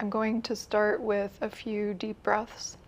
I'm going to start with a few deep breaths.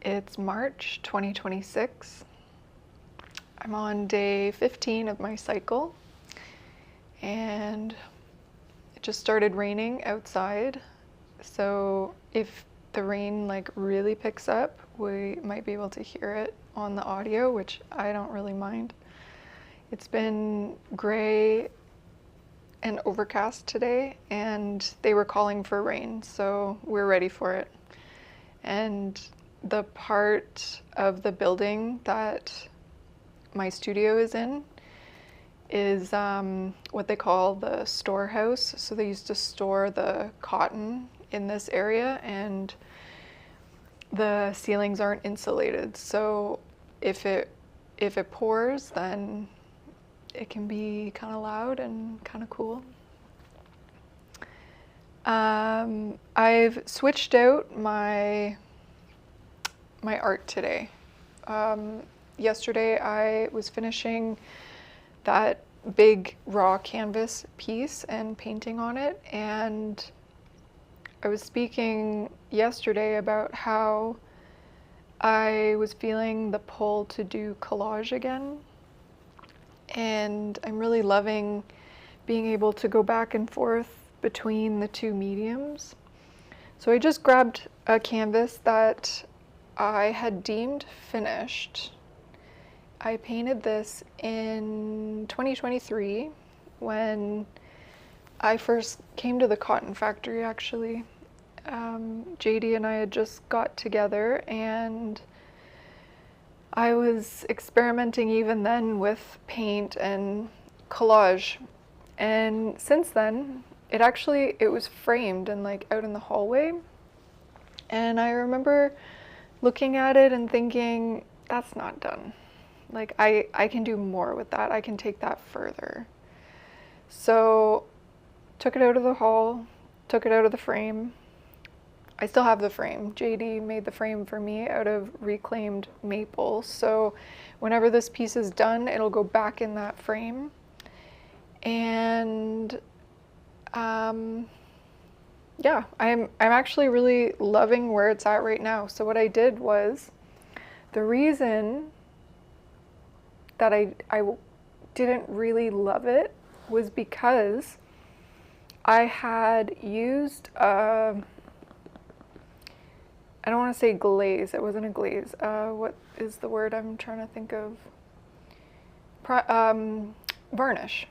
It's March 2026. I'm on day 15 of my cycle, and it just started raining outside. So if the rain really picks up, we might be able to hear it on the audio, which I don't really mind. It's been gray and overcast today, and they were calling for rain, so we're ready for it. And the part of the building that my studio is in is what they call the storehouse. So they used to store the cotton in this area, and the ceilings aren't insulated. So if it pours, then it can be kind of loud and kind of cool. I've switched out my art today. Yesterday I was finishing that big raw canvas piece and painting on it, and I was speaking yesterday about how I was feeling the pull to do collage again, and I'm really loving being able to go back and forth between the two mediums. So I just grabbed a canvas that I had deemed finished. I painted this in 2023 when I first came to the cotton factory, actually. JD and I had just got together, and I was experimenting even then with paint and collage. And since then, it was framed and out in the hallway. And I remember looking at it and thinking, that's not done. I can do more with that. I can take that further. So took it out of the hall, took it out of the frame. I still have the frame. JD made the frame for me out of reclaimed maple. So whenever this piece is done, it'll go back in that frame. And yeah, I'm actually really loving where it's at right now. So what I did was, the reason that I didn't really love it was because I had used I don't want to say glaze. It wasn't a glaze. What is the word I'm trying to think of? Varnish.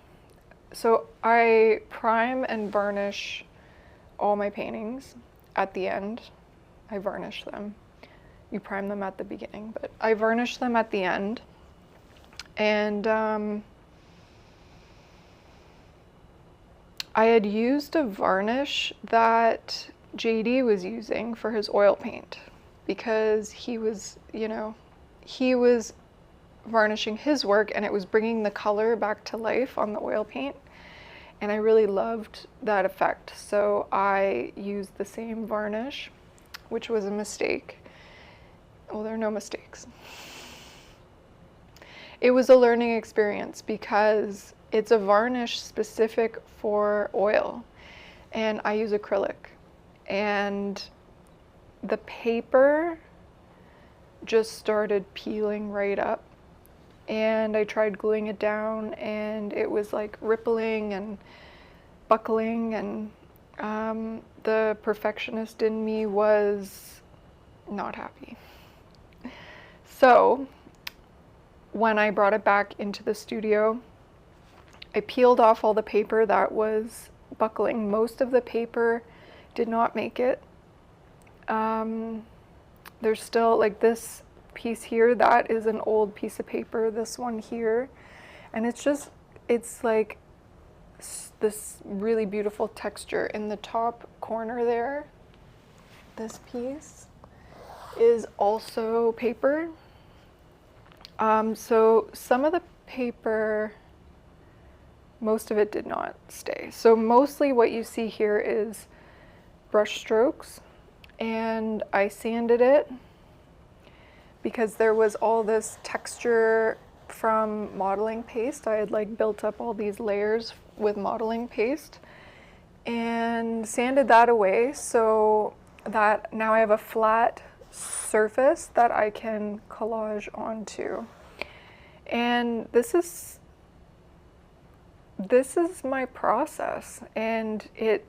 So I prime and varnish all my paintings at the end. I varnish them. You prime them at the beginning, but I varnish them at the end. And I had used a varnish that JD was using for his oil paint, because he was varnishing his work and it was bringing the color back to life on the oil paint. And I really loved that effect. So I used the same varnish, which was a mistake. Well, there are no mistakes. It was a learning experience because it's a varnish specific for oil, and I use acrylic. And the paper just started peeling right up, and I tried gluing it down, and it was rippling and buckling, and the perfectionist in me was not happy. So when I brought it back into the studio, I peeled off all the paper that was buckling. Most of the paper did not make it. there's still like this piece here, that is an old piece of paper, this one here, and it's like this really beautiful texture in the top corner there. This piece is also paper. So some of the paper, most of it did not stay. So mostly what you see here is brush strokes, and I sanded it because there was all this texture from modeling paste. I had like built up all these layers with modeling paste and sanded that away so that now I have a flat surface that I can collage onto. And this is my process, and it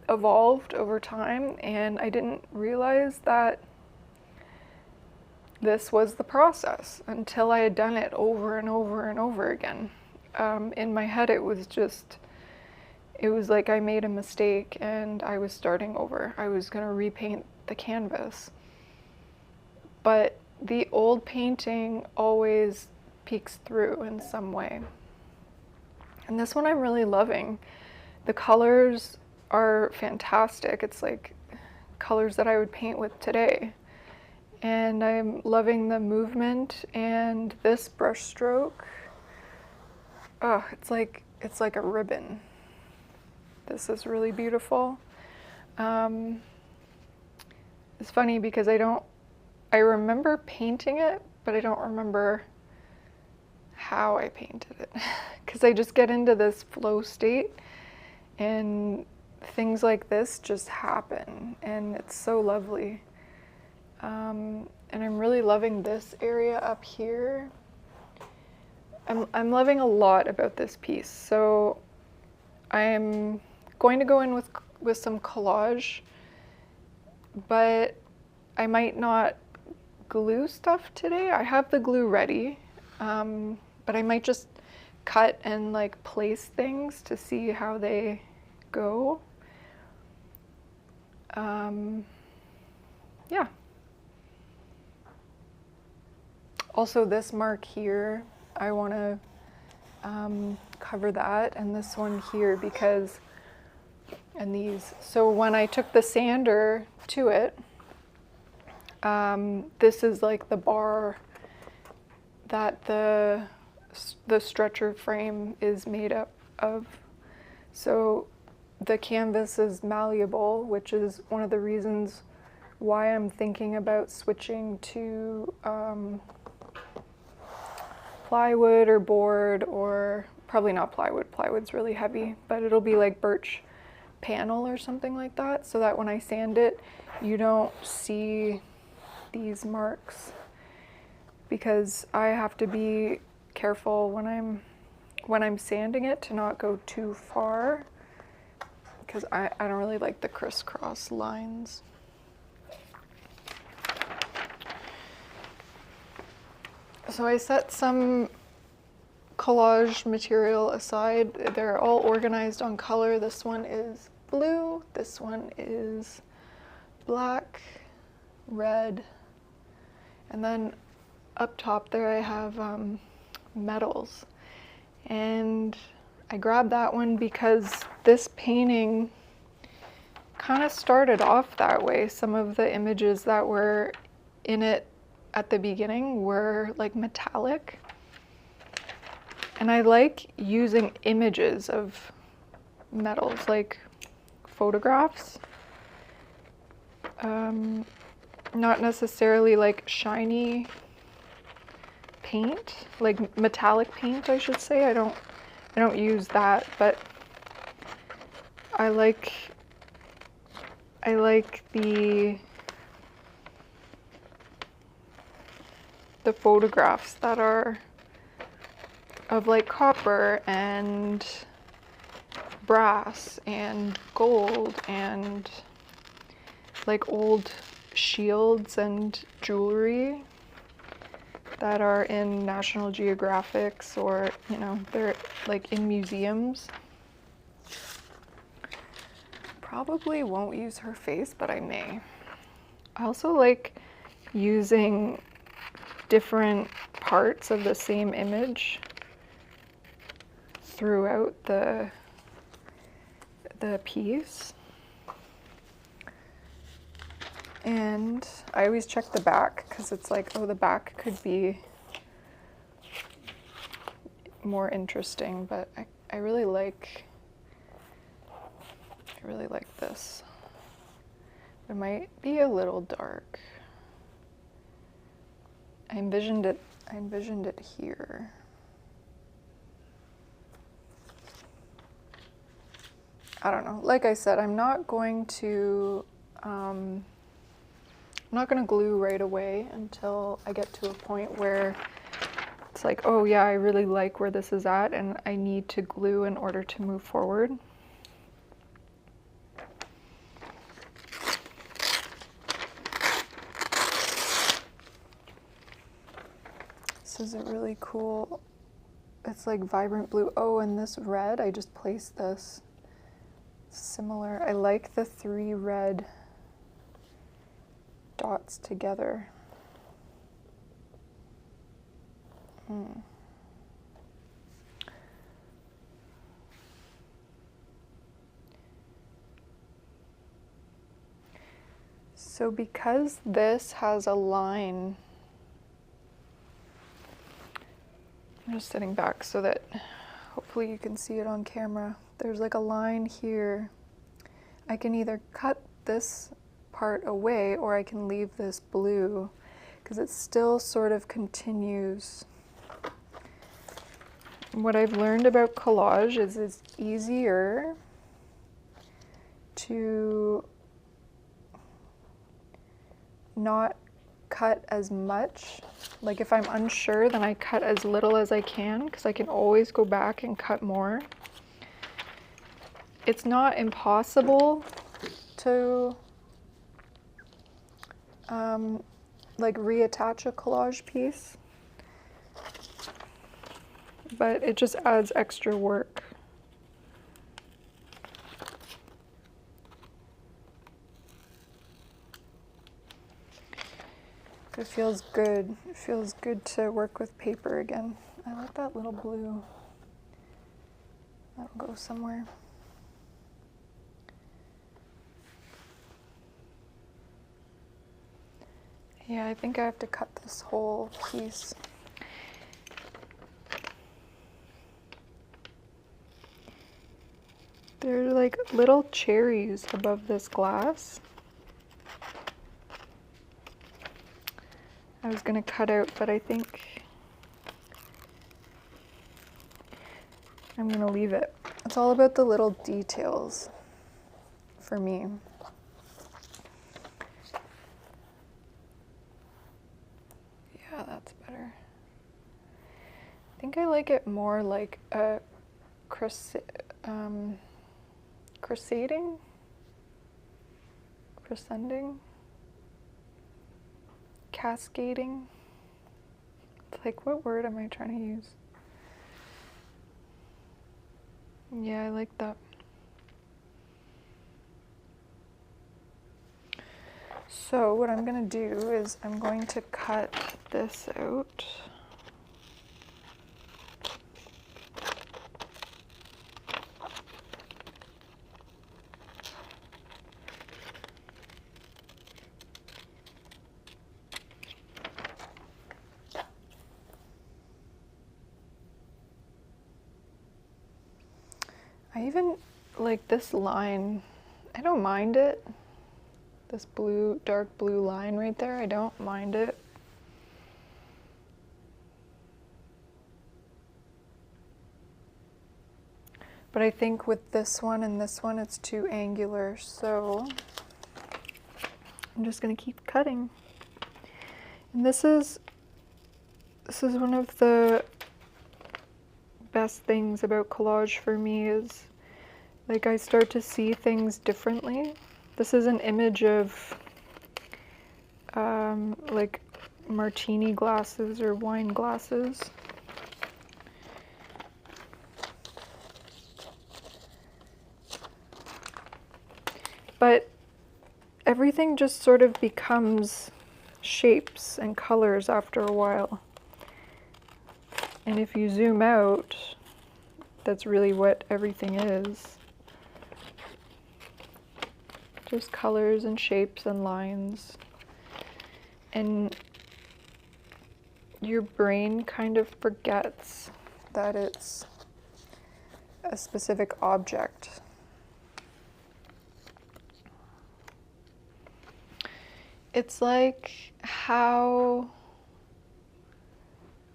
evolved over time, and I didn't realize that this was the process until I had done it over and over and over again. In my head, it was like I made a mistake and I was starting over. I was going to repaint the canvas. But the old painting always peeks through in some way. And this one I'm really loving. The colors are fantastic. It's like colors that I would paint with today. And I'm loving the movement and this brush stroke. Oh, it's like a ribbon. This is really beautiful. It's funny because I remember painting it, but I don't remember how I painted it. Because I just get into this flow state and things like this just happen, and it's so lovely. And I'm really loving this area up here. I'm loving a lot about this piece. So I'm going to go in with some collage, but I might not glue stuff today. I have the glue ready, but I might just cut and like place things to see how they go. Yeah. Also, this mark here, I want to cover that, and this one here because, and these. So when I took the sander to it, this is like the bar that the stretcher frame is made up of. So the canvas is malleable, which is one of the reasons why I'm thinking about switching to plywood or board, or probably not plywood. Plywood's really heavy, but it'll be like birch panel or something like that, so that when I sand it, you don't see these marks, because I have to be careful when I'm sanding it to not go too far, because I don't really like the crisscross lines. So I set some collage material aside. They're all organized on color. This one is blue, this one is black, red, and then up top there I have metals. And I grabbed that one because this painting kind of started off that way. Some of the images that were in it at the beginning were like metallic. And I like using images of metals, like photographs. Not necessarily like shiny paint, like metallic paint, I should say. I don't use that, but I like the photographs that are of like copper and brass and gold and like old shields and jewelry that are in National Geographics, or they're like in museums. Probably won't use her face, but I may. I also like using different parts of the same image throughout the piece. And I always check the back because it's like, oh, the back could be more interesting, but I really like this. It might be a little dark. I envisioned it here. I don't know. Like I said, I'm not going to glue right away until I get to a point where it's like, oh yeah, I really like where this is at and I need to glue in order to move forward. This is a really cool, it's like vibrant blue. Oh, and this red, I just placed this similar. I like the 3 red dots together. So because this has a line, I'm just sitting back so that hopefully you can see it on camera. There's like a line here. I can either cut this part away or I can leave this blue because it still sort of continues. What I've learned about collage is it's easier to not cut as much. Like if I'm unsure, then I cut as little as I can because I can always go back and cut more. It's not impossible to like reattach a collage piece, but it just adds extra work. It feels good. It feels good to work with paper again. I like that little blue. That'll go somewhere. Yeah, I think I have to cut this whole piece. There are like little cherries above this glass. I was gonna cut out, but I think I'm gonna leave it. It's all about the little details for me. Yeah, that's better. I think I like it more like a crescending? Cascading? It's like, what word am I trying to use? Yeah, I like that. So what I'm going to do is I'm going to cut this out. I even like this line. I don't mind it. This blue, dark blue line right there, I don't mind it. But I think with this one and this one, it's too angular, so I'm just gonna keep cutting. And this is one of the best things about collage for me is like I start to see things differently. This is an image of like martini glasses or wine glasses. But everything just sort of becomes shapes and colors after a while. And if you zoom out, that's really what everything is. Just colors and shapes and lines. And your brain kind of forgets that it's a specific object. It's like how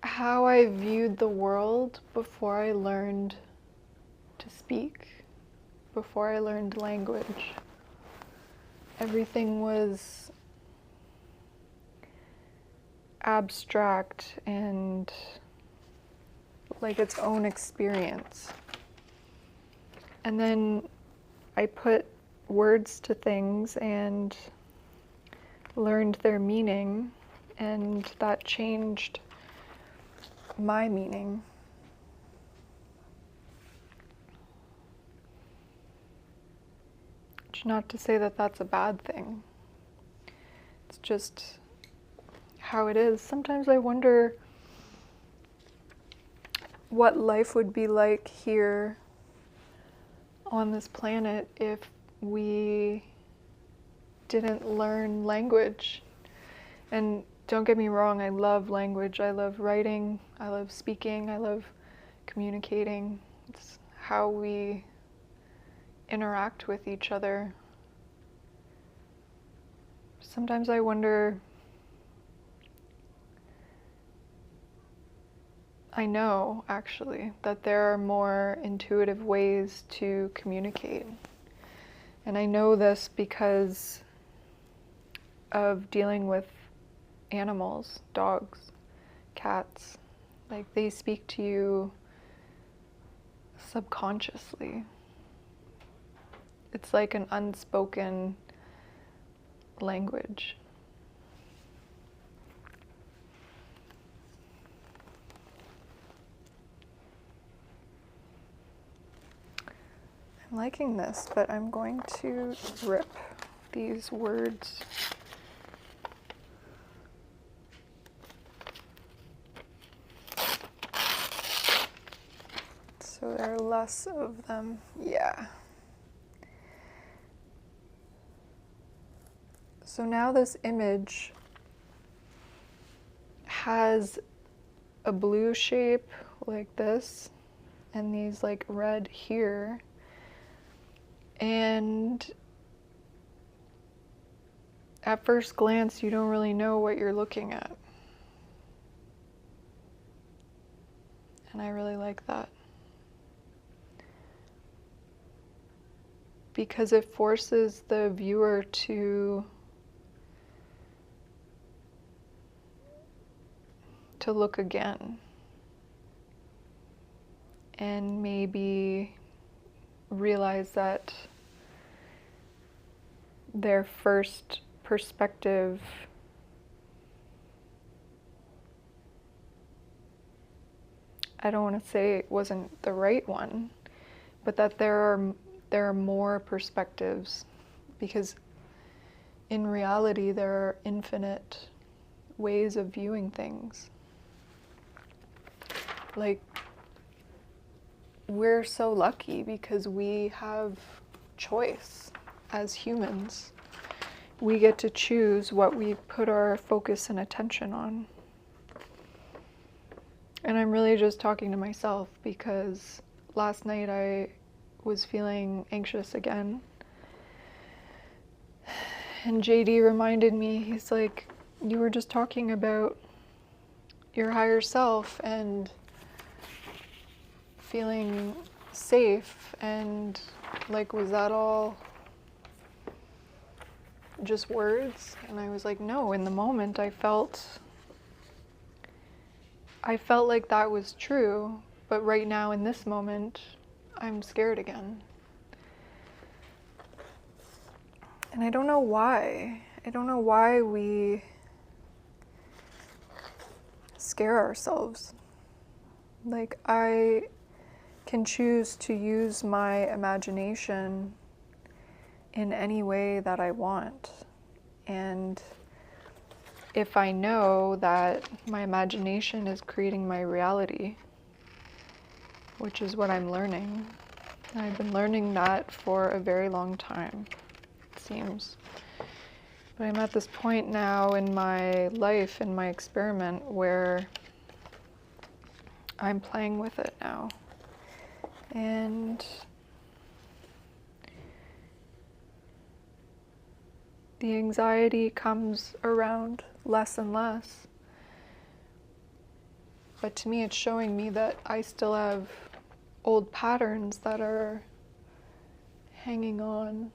I viewed the world before I learned to speak, before I learned language. Everything was abstract and like its own experience. And then I put words to things and learned their meaning, and that changed my meaning. Which, not to say that that's a bad thing. It's just how it is. Sometimes I wonder what life would be like here on this planet if we didn't learn language. And don't get me wrong, I love language. I love writing, I love speaking, I love communicating. It's how we interact with each other. Sometimes I wonder, I know actually that there are more intuitive ways to communicate. And I know this because of dealing with animals, dogs, cats. Like, they speak to you subconsciously. It's like an unspoken language. I'm liking this, but I'm going to rip these words. So there are less of them. Yeah. So now this image has a blue shape like this, and these like red here. And at first glance, you don't really know what you're looking at. And I really like that. Because it forces the viewer to look again. And maybe realize that their first perspective I don't want to say it wasn't the right one, but that there are more perspectives, because in reality there are infinite ways of viewing things. Like, we're so lucky because we have choice as humans. We get to choose what we put our focus and attention on. And I'm really just talking to myself because last night I was feeling anxious again. And JD reminded me, he's like, you were just talking about your higher self and feeling safe, and like, was that all just words? And I was like, no, in the moment I felt like that was true, but right now in this moment I'm scared again. And I don't know why. I don't know why we scare ourselves. Like, I can choose to use my imagination in any way that I want. And if I know that my imagination is creating my reality, which is what I'm learning. And I've been learning that for a very long time, it seems. But I'm at this point now in my life, in my experiment, where I'm playing with it now. And the anxiety comes around less and less. But to me, it's showing me that I still have old patterns that are hanging on.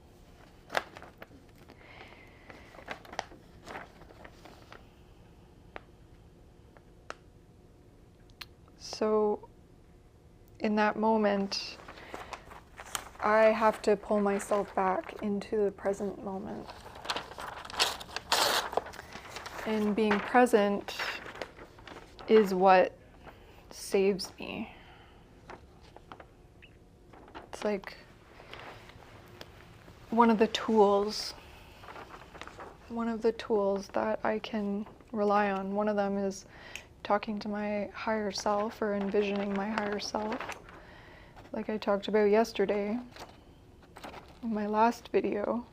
So in that moment, I have to pull myself back into the present moment. And being present is what saves me. It's like one of the tools that I can rely on. One of them is talking to my higher self or envisioning my higher self, like I talked about yesterday in my last video.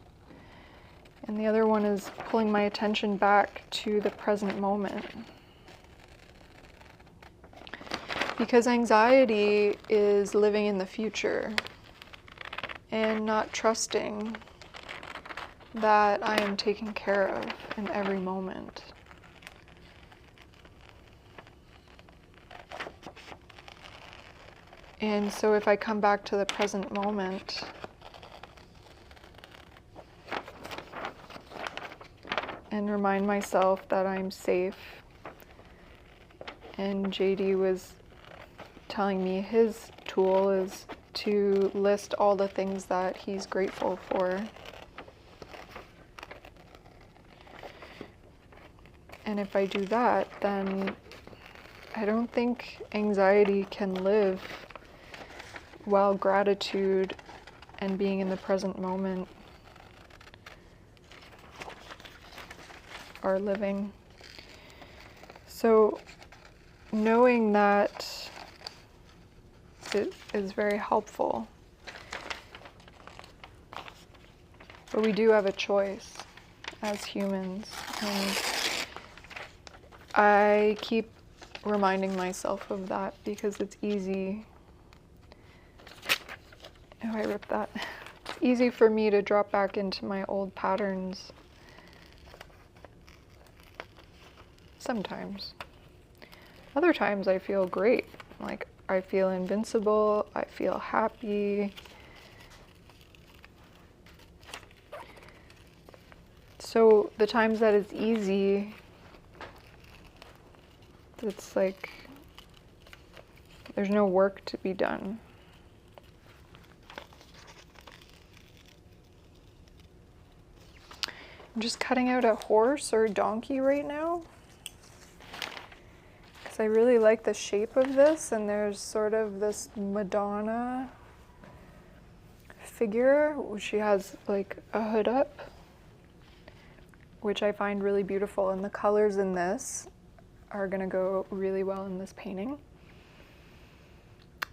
And the other one is pulling my attention back to the present moment. Because anxiety is living in the future and not trusting that I am taken care of in every moment. And so if I come back to the present moment, and remind myself that I'm safe, and JD was telling me his tool is to list all the things that he's grateful for. And if I do that, then I don't think anxiety can live while gratitude and being in the present moment are living. So knowing that it is very helpful. But we do have a choice as humans. And I keep reminding myself of that because it's easy. Oh, I ripped that. It's easy for me to drop back into my old patterns. Sometimes. Other times I feel great. Like I feel invincible, I feel happy. So the times that it's easy, it's like there's no work to be done. I'm just cutting out a horse or a donkey right now because I really like the shape of this, and there's sort of this Madonna figure. She has like a hood up, which I find really beautiful, and the colors in this are gonna go really well in this painting.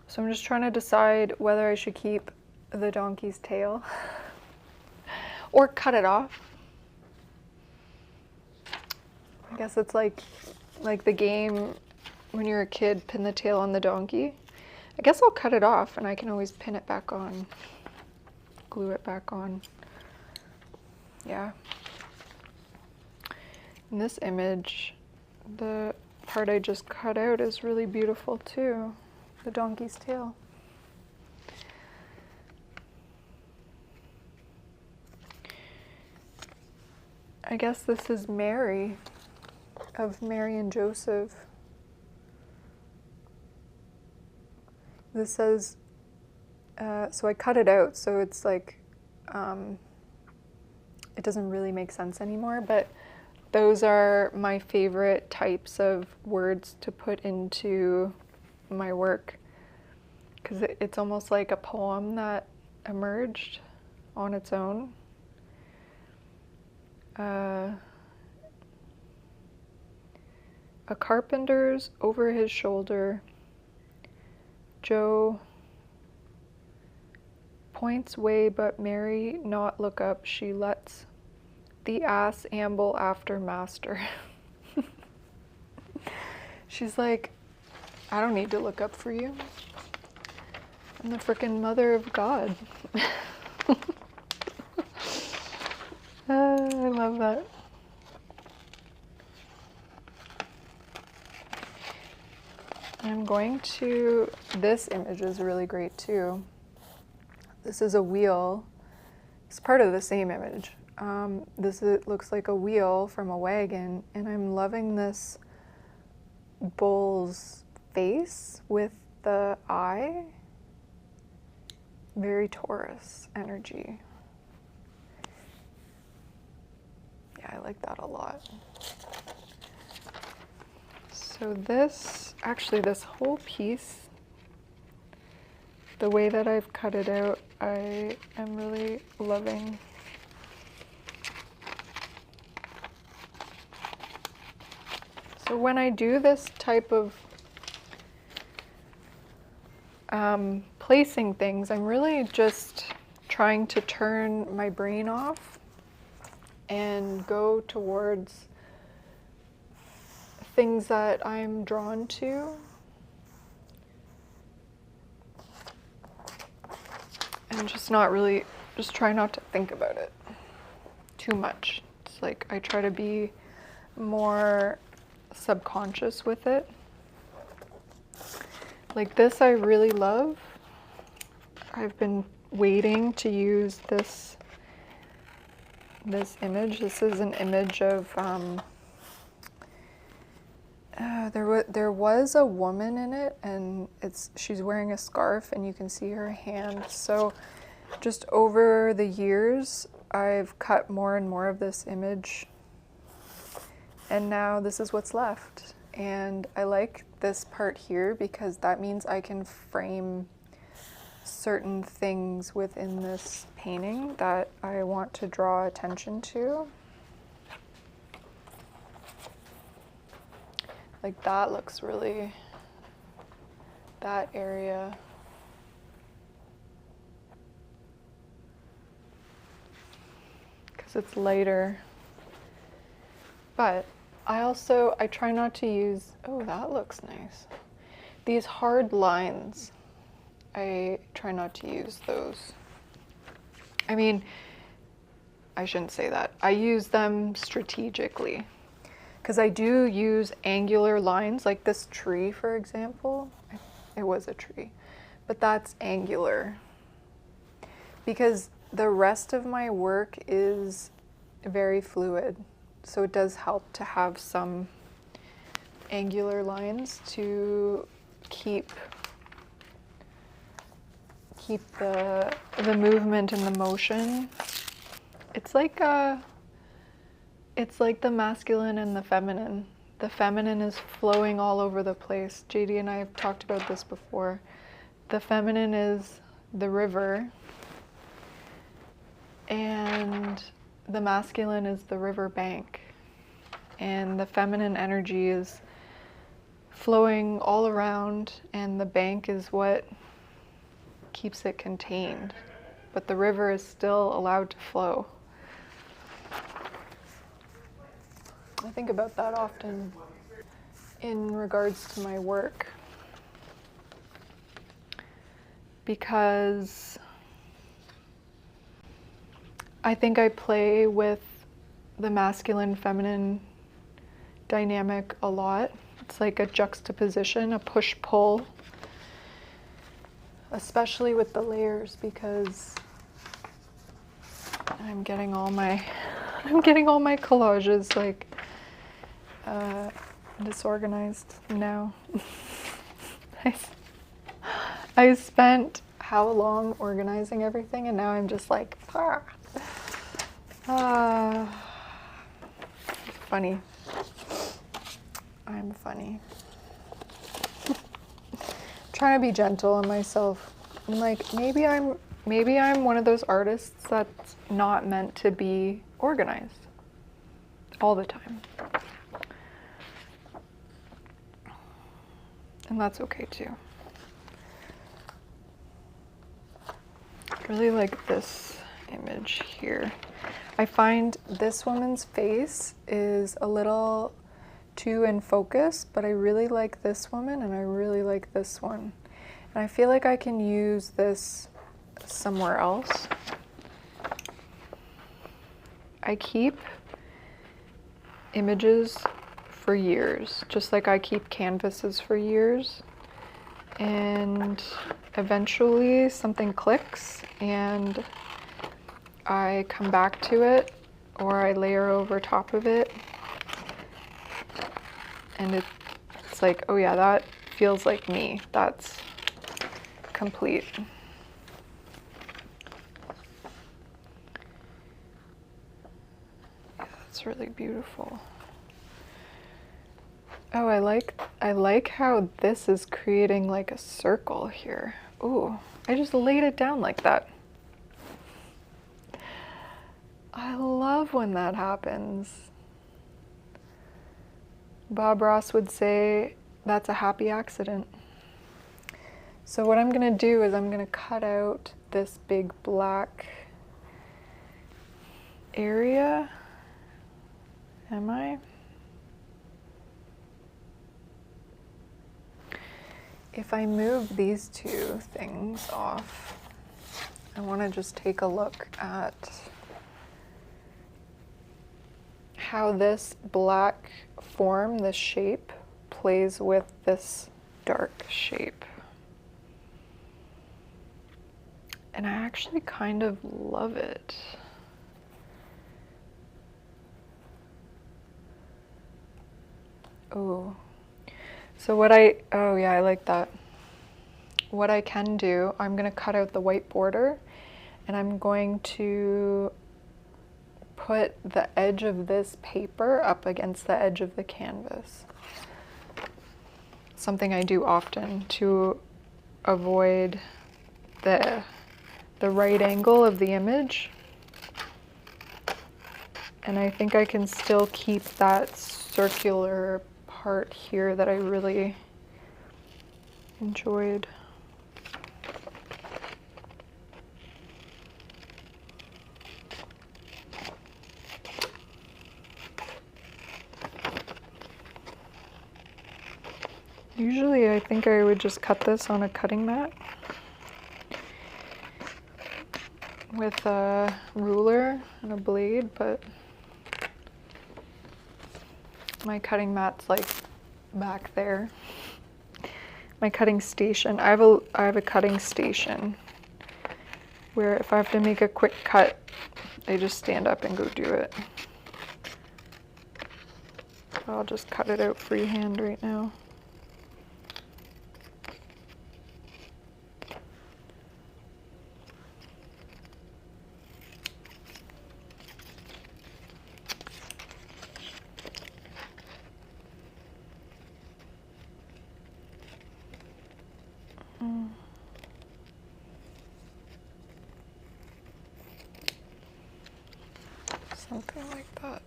So I'm just trying to decide whether I should keep the donkey's tail or cut it off. I guess it's like the game when you're a kid, pin the tail on the donkey. I guess I'll cut it off and I can always pin it back on, glue it back on. Yeah. In this image, the part I just cut out is really beautiful too, the donkey's tail. I guess this is Mary, of Mary and Joseph. This says, so I cut it out, so it's like, it doesn't really make sense anymore, but those are my favorite types of words to put into my work, because it's almost like a poem that emerged on its own. A carpenter's over his shoulder. Joe points way, but Mary not look up. She lets the ass amble after master. She's like, I don't need to look up for you. I'm the frickin' mother of God. I love that. I'm going to, this image is really great too. This is a wheel. It's part of the same image. Looks like a wheel from a wagon, and I'm loving this bull's face with the eye. Very Taurus energy. Yeah, I like that a lot. So this whole piece, the way that I've cut it out, I am really loving. So when I do this type of placing things, I'm really just trying to turn my brain off and go towards things that I'm drawn to. And just try not to think about it too much. It's like I try to be more subconscious with it. Like this I really love. I've been waiting to use this image. This is an image of there was a woman in it, and she's wearing a scarf and you can see her hand. So just over the years I've cut more and more of this image, and now this is what's left. And I like this part here because that means I can frame certain things within this painting that I want to draw attention to. Like that looks really, that area. Because it's lighter. But I try not to use, oh, that looks nice. These hard lines, I try not to use those. I mean, I shouldn't say that. I use them strategically. Because I do use angular lines, like this tree, for example. It was a tree, but that's angular. Because the rest of my work is very fluid. So it does help to have some angular lines to keep the movement and the motion. It's like the masculine and the feminine. The feminine is flowing all over the place. JD and I have talked about this before. The feminine is the river, and the masculine is the river bank. And the feminine energy is flowing all around, and the bank is what keeps it contained. But the river is still allowed to flow. I think about that often in regards to my work, because I think I play with the masculine feminine dynamic a lot. It's like a juxtaposition, a push-pull, especially with the layers, because I'm getting all my collages like disorganized now. I spent how long organizing everything, and now I'm just like, funny. I'm funny. Trying to be gentle on myself. I'm like, maybe I'm one of those artists that's not meant to be organized all the time. And that's okay too. I really like this image here. I find this woman's face is a little too in focus, but I really like this woman and I really like this one. And I feel like I can use this somewhere else. I keep images for years, just like I keep canvases for years. And eventually something clicks and I come back to it, or I layer over top of it. And it's like, oh yeah, that feels like me. That's complete. Yeah, that's really beautiful. Oh, I like how this is creating like a circle here. Ooh, I just laid it down like that. I love when that happens. Bob Ross would say that's a happy accident. So what I'm gonna do is I'm gonna cut out this big black area. Am I? If I move these two things off, I want to just take a look at how this black form, this shape, plays with this dark shape. And I actually kind of love it. Oh. So oh yeah, I like that. What I can do, I'm going to cut out the white border and I'm going to put the edge of this paper up against the edge of the canvas. Something I do often to avoid the right angle of the image. And I think I can still keep that circular part here that I really enjoyed. Usually I think I would just cut this on a cutting mat with a ruler and a blade, but my cutting mat's like back there. My cutting station. I have a cutting station where if I have to make a quick cut, I just stand up and go do it. So I'll just cut it out freehand right now. Something like that.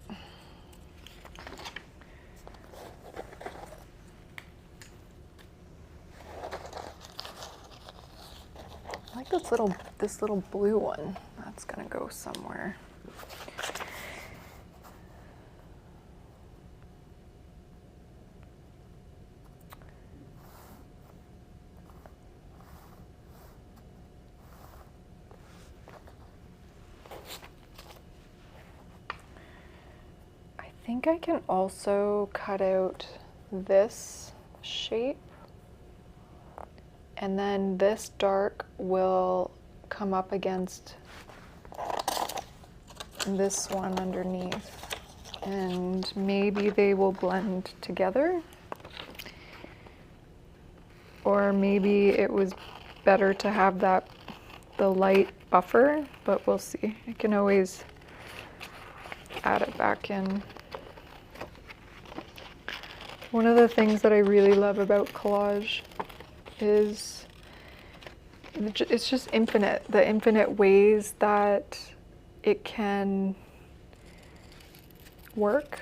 I like this little blue one. That's gonna go somewhere. I think I can also cut out this shape, and then this dark will come up against this one underneath, and maybe they will blend together, or maybe it was better to have the light buffer, but we'll see. I can always add it back in. One of the things that I really love about collage is it's just infinite, the infinite ways that it can work.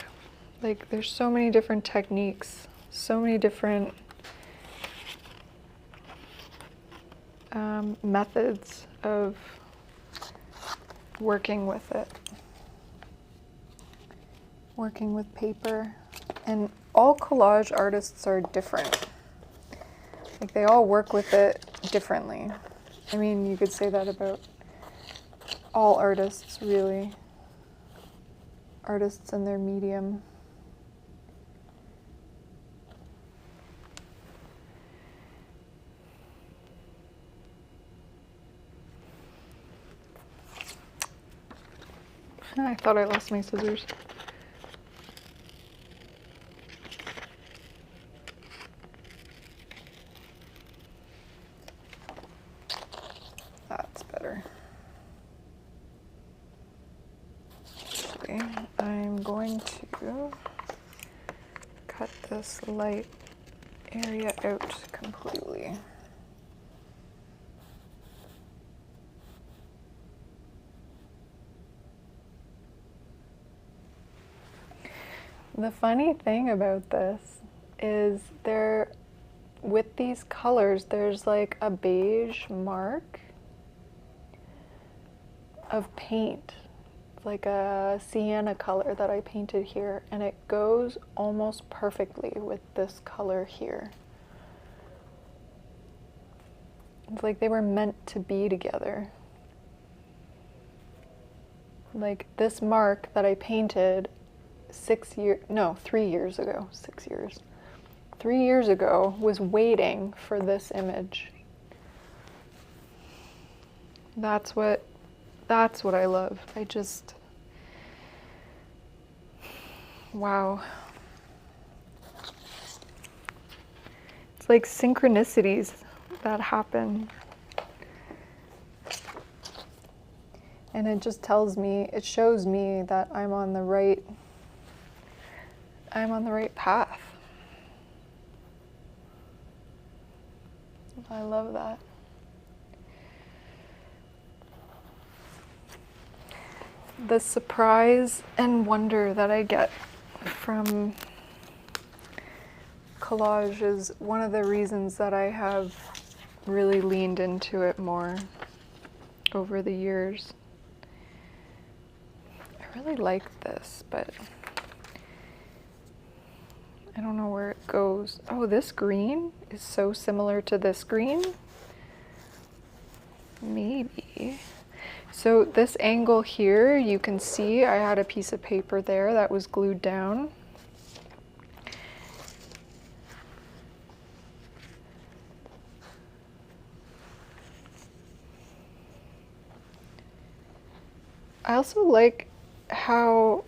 Like there's so many different techniques, so many different methods of working with it, working with paper. And all collage artists are different. Like, they all work with it differently. I mean, you could say that about all artists, really. Artists and their medium. I thought I lost my scissors. That's better. Actually, I'm going to cut this light area out completely. The funny thing about this is with these colors, there's like a beige mark of paint. It's like a sienna color that I painted here, and it goes almost perfectly with this color here. It's like they were meant to be together. Like this mark that I painted 3 years ago, 6 years. 3 years ago was waiting for this image. That's what I love. Wow. It's like synchronicities that happen. And it just it shows me that I'm on the right path. I love that. The surprise and wonder that I get from collage is one of the reasons that I have really leaned into it more over the years. I really like this, but I don't know where it goes. Oh, this green is so similar to this green. Maybe. So this angle here, you can see I had a piece of paper there that was glued down. I also like how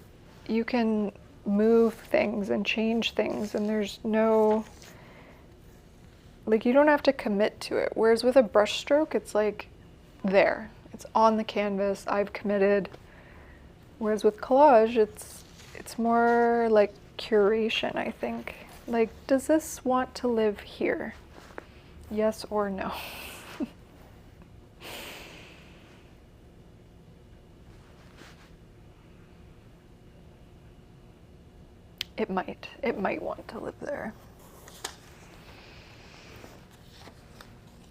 you can move things and change things, and there's no, like, you don't have to commit to it. Whereas with a brush stroke, it's like there. It's on the canvas, I've committed. Whereas with collage, it's more like curation, I think. Like, does this want to live here? Yes or no? It might want to live there.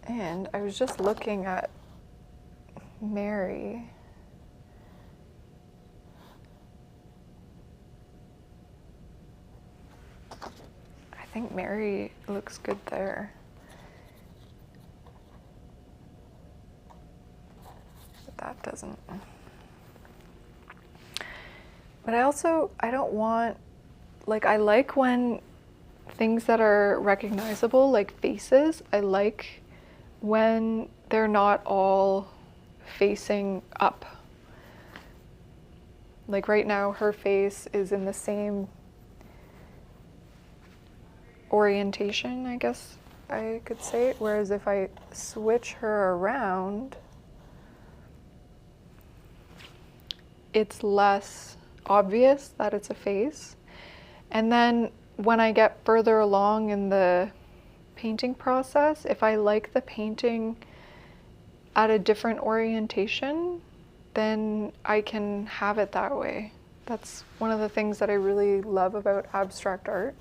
And I was just looking at Mary. I think Mary looks good there. But that doesn't. But I don't want, like, I like when things that are recognizable, like faces, I like when they're not all facing up. Like right now, her face is in the same orientation, I guess I could say. Whereas if I switch her around, it's less obvious that it's a face. And then when I get further along in the painting process, if I like the painting at a different orientation, then I can have it that way. That's one of the things that I really love about abstract art.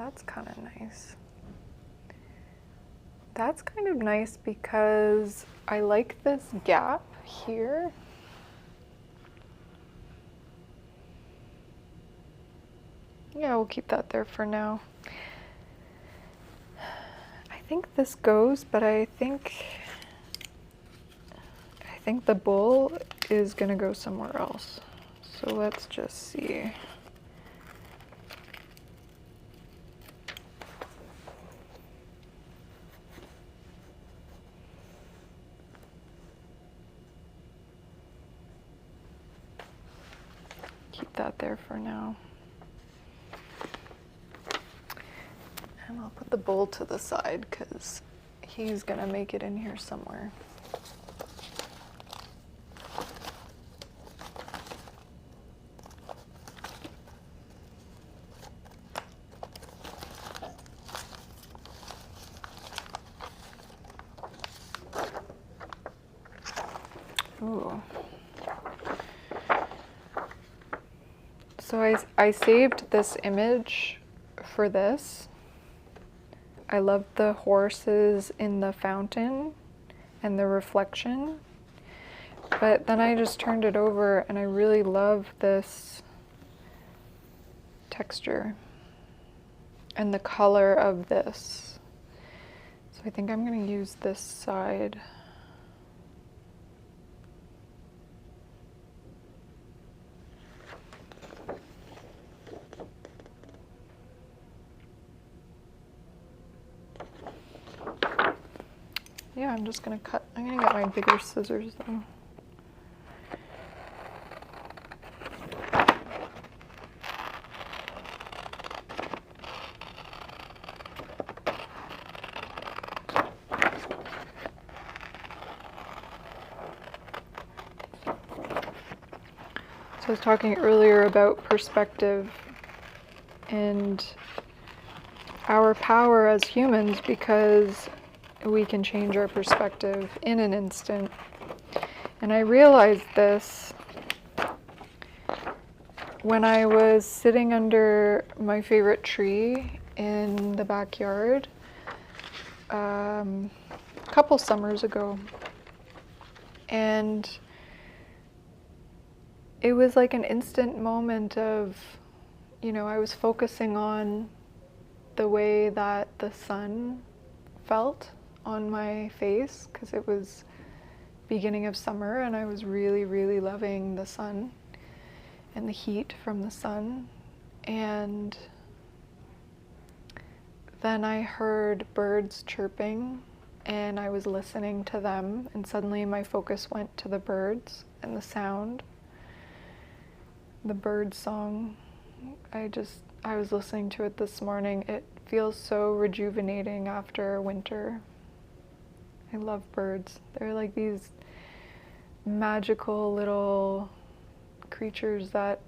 that's kind of nice. That's kind of nice because I like this gap here. Yeah, we'll keep that there for now. I think this goes, but I think the bull is gonna go somewhere else. So let's just see. Keep that there for now. And I'll put the bull to the side because he's gonna make it in here somewhere. Ooh. So I saved this image for this. I love the horses in the fountain and the reflection. But then I just turned it over and I really love this texture and the color of this. So I think I'm going to use this side. Yeah, I'm just going to cut. I'm going to get my bigger scissors though. So I was talking earlier about perspective and our power as humans because we can change our perspective in an instant. And I realized this when I was sitting under my favorite tree in the backyard a couple summers ago. And it was like an instant moment of, I was focusing on the way that the sun felt on my face because it was beginning of summer and I was really, really loving the sun and the heat from the sun. And then I heard birds chirping and I was listening to them, and suddenly my focus went to the birds and the sound, the bird song. I was listening to it this morning. It feels so rejuvenating after winter. I love birds. They're like these magical little creatures that,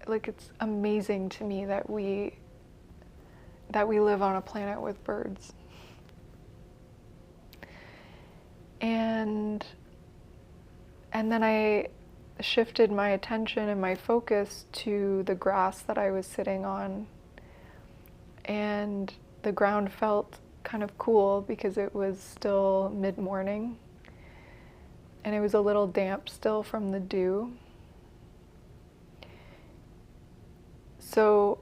like, it's amazing to me that we live on a planet with birds. And then I shifted my attention and my focus to the grass that I was sitting on. And the ground felt kind of cool because it was still mid-morning. And it was a little damp still from the dew. So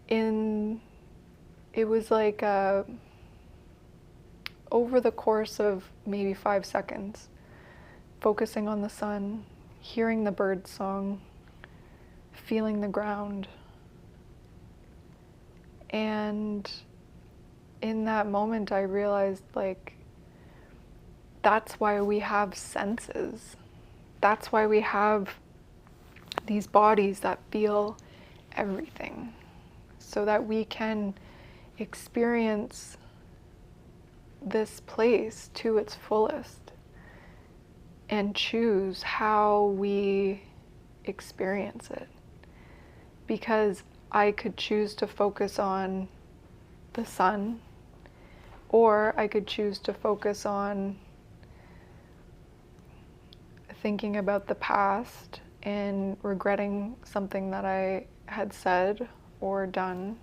it was like over the course of maybe 5 seconds, focusing on the sun, hearing the bird song, feeling the ground. And in that moment, I realized, like, that's why we have senses. That's why we have these bodies that feel everything, so that we can experience this place to its fullest and choose how we experience it. Because I could choose to focus on the sun, or I could choose to focus on thinking about the past and regretting something that I had said or done.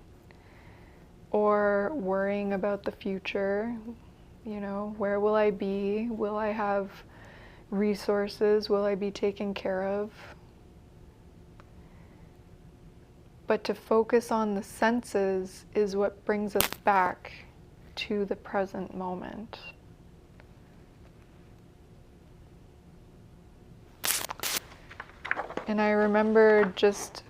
or worrying about the future. Where will I be? Will I have resources? Will I be taken care of? But to focus on the senses is what brings us back to the present moment. And I remember just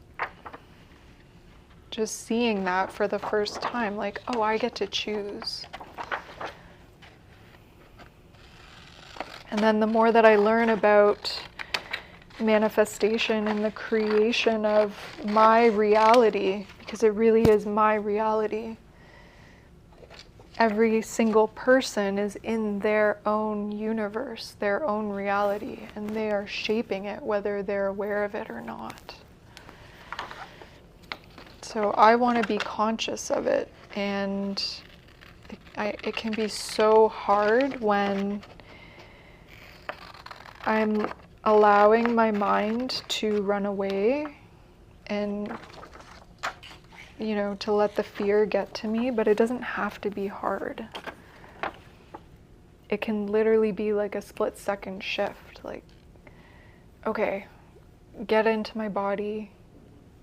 seeing that for the first time, like, oh, I get to choose. And then the more that I learn about manifestation and the creation of my reality, because it really is my reality, every single person is in their own universe, their own reality, and they are shaping it whether they're aware of it or not. So I want to be conscious of it, and it can be so hard when I'm allowing my mind to run away and, to let the fear get to me, but it doesn't have to be hard. It can literally be like a split-second shift, like, okay, get into my body,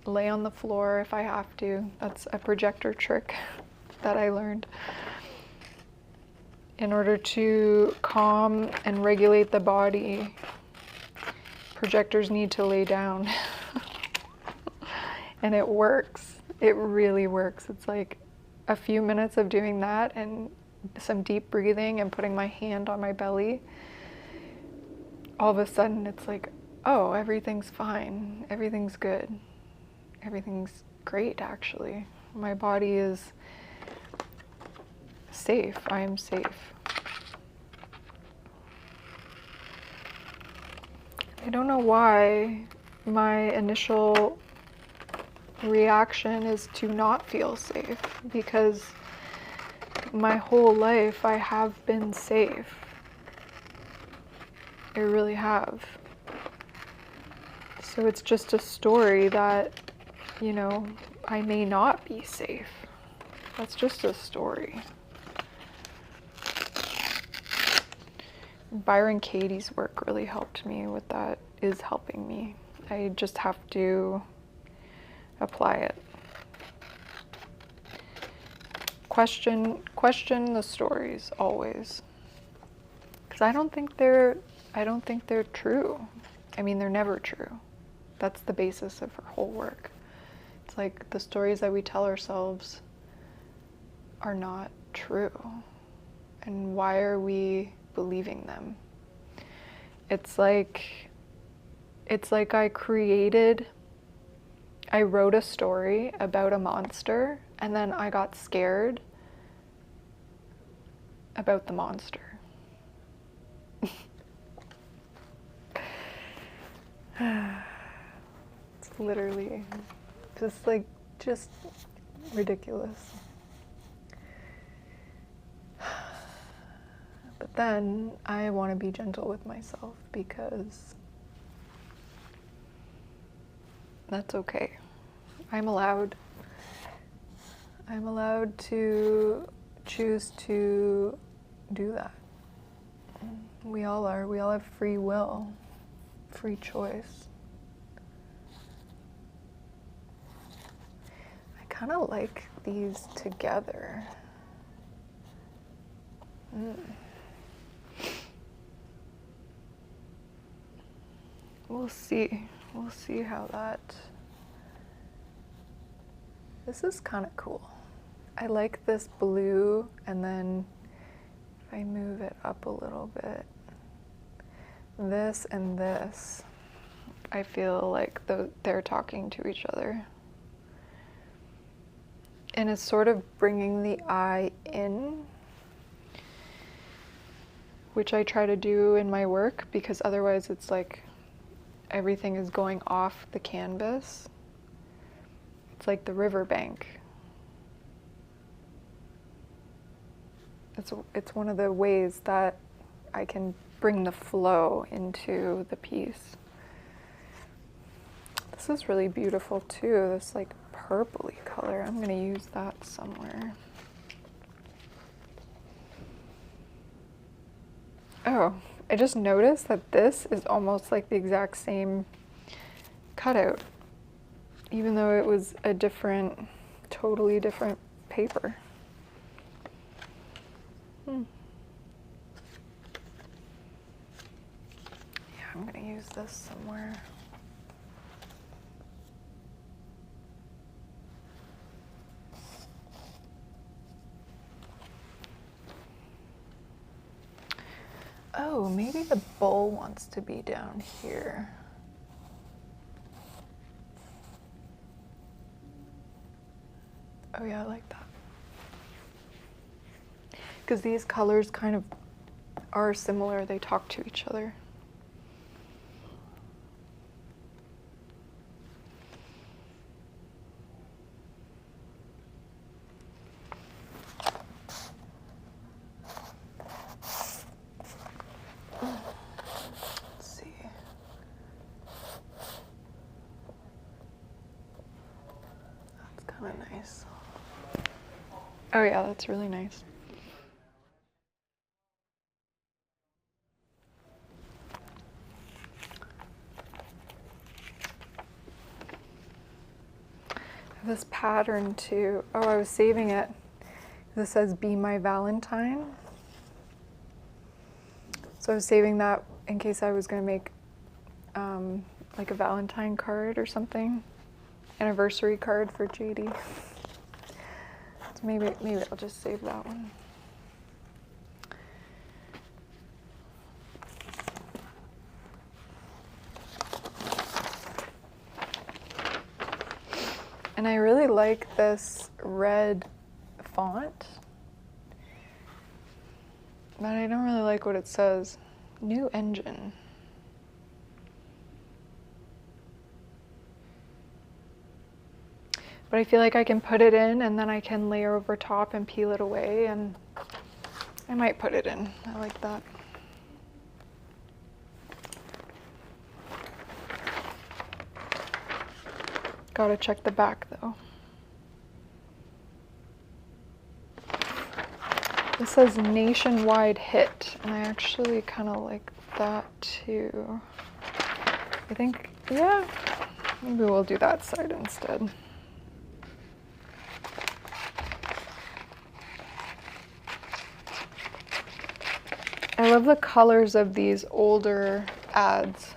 lay on the floor if I have to. That's a projector trick that I learned. In order to calm and regulate the body, projectors need to lay down. And it works. It really works. It's like a few minutes of doing that and some deep breathing and putting my hand on my belly. All of a sudden it's like, oh, everything's fine. Everything's good. Everything's great, actually. My body is safe. I am safe. I don't know why my initial reaction is to not feel safe, because my whole life I have been safe. I really have. So it's just a story that, I may not be safe. That's just a story. Byron Katie's work really helped me with that, is helping me. I just have to apply it. Question the stories always. Because I don't think they're true. I mean, they're never true. That's the basis of her whole work. It's like the stories that we tell ourselves are not true. And why are we believing them? It's like I wrote a story about a monster, and then I got scared about the monster. It's literally just ridiculous. But then I want to be gentle with myself, because that's okay. I'm allowed to choose to do that. We all are. We all have free will, free choice. I kind of like these together. We'll see. We'll see how that... This is kind of cool. I like this blue, and then if I move it up a little bit, this and this, I feel like they're talking to each other. And it's sort of bringing the eye in, which I try to do in my work, because otherwise it's like everything is going off the canvas. It's like the riverbank. It's one of the ways that I can bring the flow into the piece. This is really beautiful too, this like purpley color. I'm gonna use that somewhere. Oh, I just noticed that this is almost like the exact same cutout, even though it was a different, totally different paper. Yeah, I'm gonna use this somewhere. Oh, maybe the bowl wants to be down here. Oh yeah, I like that. Because these colors kind of are similar, they talk to each other. Let's see. That's kind of nice. Oh yeah, that's really nice. I have this pattern too. Oh, I was saving it. This says "Be My Valentine." So I was saving that in case I was going to make like a Valentine card or something, anniversary card for JD. So maybe I'll just save that one. And I really like this red font, but I don't really like what it says. New engine. But I feel like I can put it in and then I can layer over top and peel it away, and I might put it in. I like that. Gotta check the back though. This says nationwide hit, and I actually kind of like that too. I think, yeah, maybe we'll do that side instead. I love the colors of these older ads.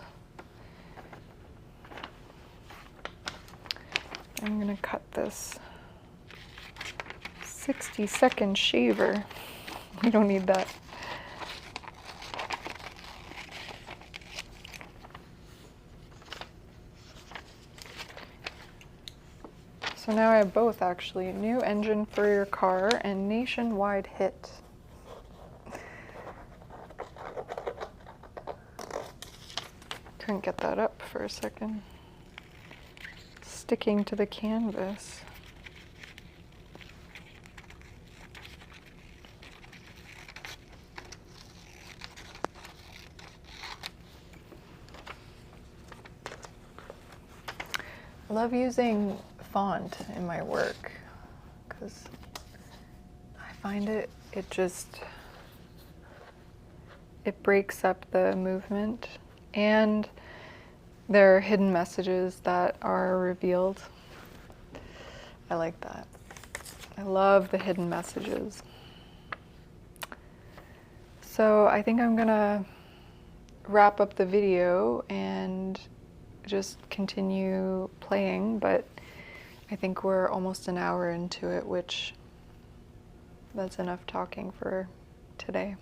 I'm gonna cut this 60-second shaver. We don't need that. So now I have both actually. New engine for your car and nationwide hit. Couldn't get that up for a second. Sticking to the canvas. I love using font in my work because I find it breaks up the movement, and there are hidden messages that are revealed. I like that. I love the hidden messages. So I think I'm gonna wrap up the video and just continue playing, but I think we're almost an hour into it, which that's enough talking for today.